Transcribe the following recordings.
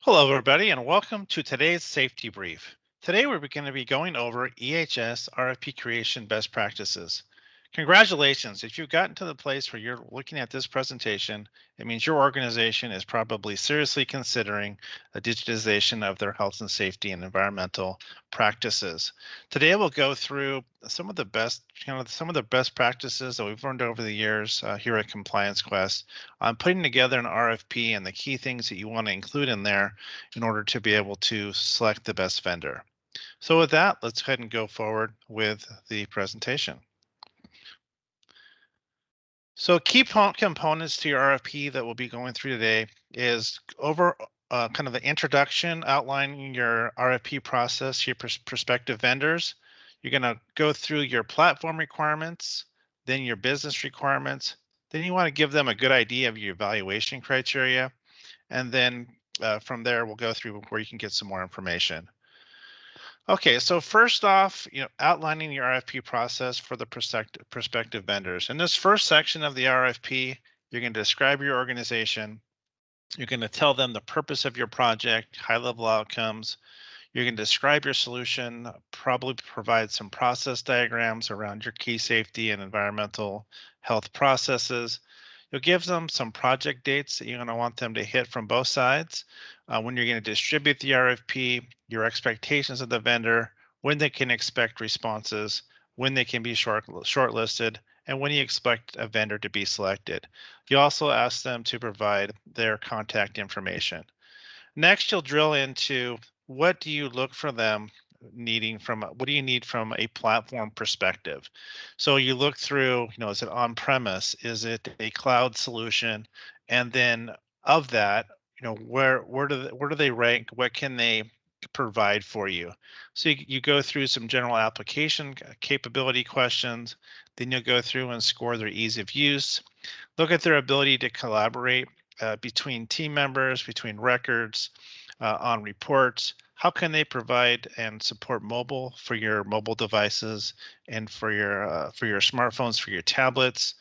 Hello, everybody, and welcome to today's safety brief. Today, we're going to be going over EHS RFP creation best practices. Congratulations. If you've gotten to the place where you're looking at this presentation, it means your organization is probably seriously considering a digitization of their health and safety and environmental practices. Today, we'll go through some of the best practices that we've learned over the years here at ComplianceQuest on putting together an RFP and the key things that you want to include in there in order to be able to select the best vendor. So with that, let's go ahead and go forward with the presentation. So components to your RFP that we'll be going through today is over kind of the introduction, outlining your RFP process, your prospective vendors. You're going to go through your platform requirements, then your business requirements. Then you want to give them a good idea of your evaluation criteria. And then from there, we'll go through where you can get some more information. Okay, so first off, outlining your RFP process for the prospective vendors. In this first section of the RFP, you're going to describe your organization. You're going to tell them the purpose of your project, high-level outcomes. You're going to describe your solution, probably provide some process diagrams around your key safety and environmental health processes. You'll give them some project dates that you're going to want them to hit from both sides. When you're going to distribute the RFP, your expectations of the vendor, when they can expect responses, when they can be shortlisted, and when you expect a vendor to be selected. You also ask them to provide their contact information. Next, you'll drill into what do you look for them needing from what do you need from a platform perspective. So you look through, is it on premise, is it a cloud solution, and then of that, where do they rank, what can they provide for you. So you go through some general application capability questions, then you'll go through and score their ease of use, look at their ability to collaborate between team members, between records, on reports. How can they provide and support mobile for your mobile devices and for your smartphones, for your tablets?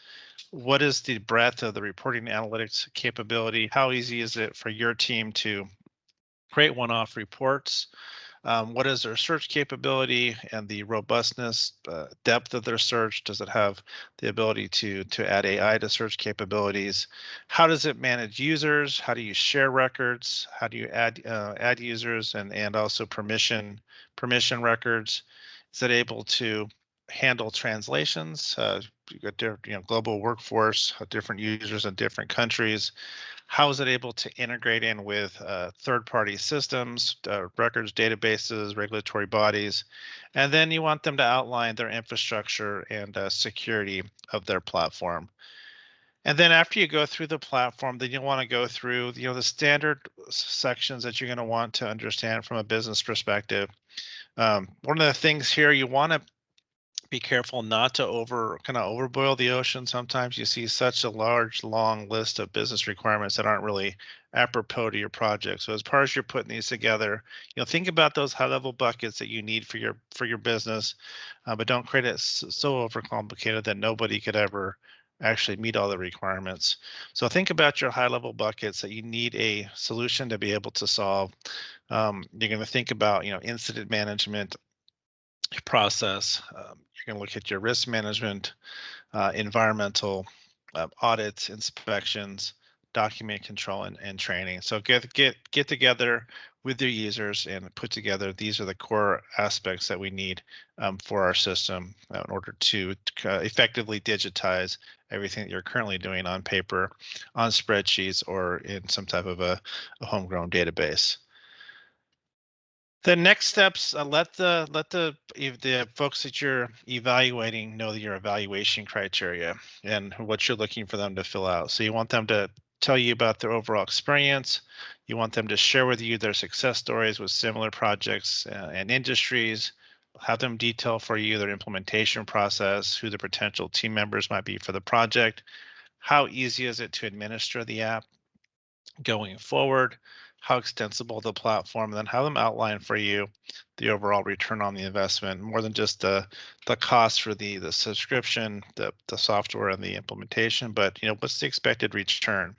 What is the breadth of the reporting analytics capability? How easy is it for your team to create one-off reports? What is their search capability and the robustness, depth of their search? Does it have the ability to add AI to search capabilities? How does it manage users? How do you share records? How do you add users and also permission records? Is it able to handle translations? You got global workforce, different users in different countries. How is it able to integrate in with third-party systems, records, databases, regulatory bodies? And then you want them to outline their infrastructure and security of their platform. And then after you go through the platform, then you'll want to go through, the standard sections that you're going to want to understand from a business perspective. One of the things here you want to be careful not to overboil the ocean. Sometimes you see such a large, long list of business requirements that aren't really apropos to your project. So as part as you're putting these together, think about those high-level buckets that you need for your business, but don't create it so overcomplicated that nobody could ever actually meet all the requirements. So think about your high-level buckets that you need a solution to be able to solve. You're going to think about, incident management process. You're going to look at your risk management, environmental audits, inspections, document control, and training. So get together with your users and put together. These are the core aspects that we need for our system in order to effectively digitize everything that you're currently doing on paper, on spreadsheets, or in some type of a homegrown database. The next steps, let the folks that you're evaluating know your evaluation criteria and what you're looking for them to fill out. So you want them to tell you about their overall experience. You want them to share with you their success stories with similar projects and industries. Have them detail for you their implementation process, who the potential team members might be for the project, how easy is it to administer the app going forward, how extensible the platform, and then have them outline for you the overall return on the investment, more than just the cost for the subscription, the software and the implementation, but what's the expected return?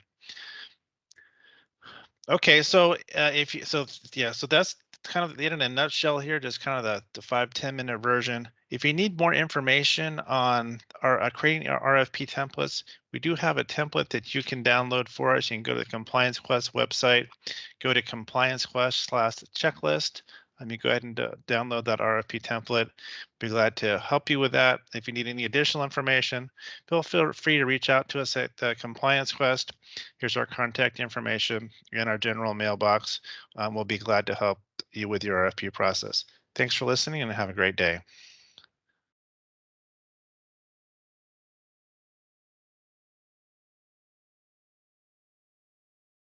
Okay, so if you so yeah, so that's kind of it in a nutshell here, just kind of the 5-10 minute version. If you need more information on our creating our RFP templates, we do have a template that you can download for us. You can go to the ComplianceQuest website, go to ComplianceQuest/checklist. You go ahead and download that RFP template. Be glad to help you with that. If you need any additional information, feel free to reach out to us at ComplianceQuest. Here's our contact information in our general mailbox. We'll be glad to help you with your RFP process. Thanks for listening and have a great day.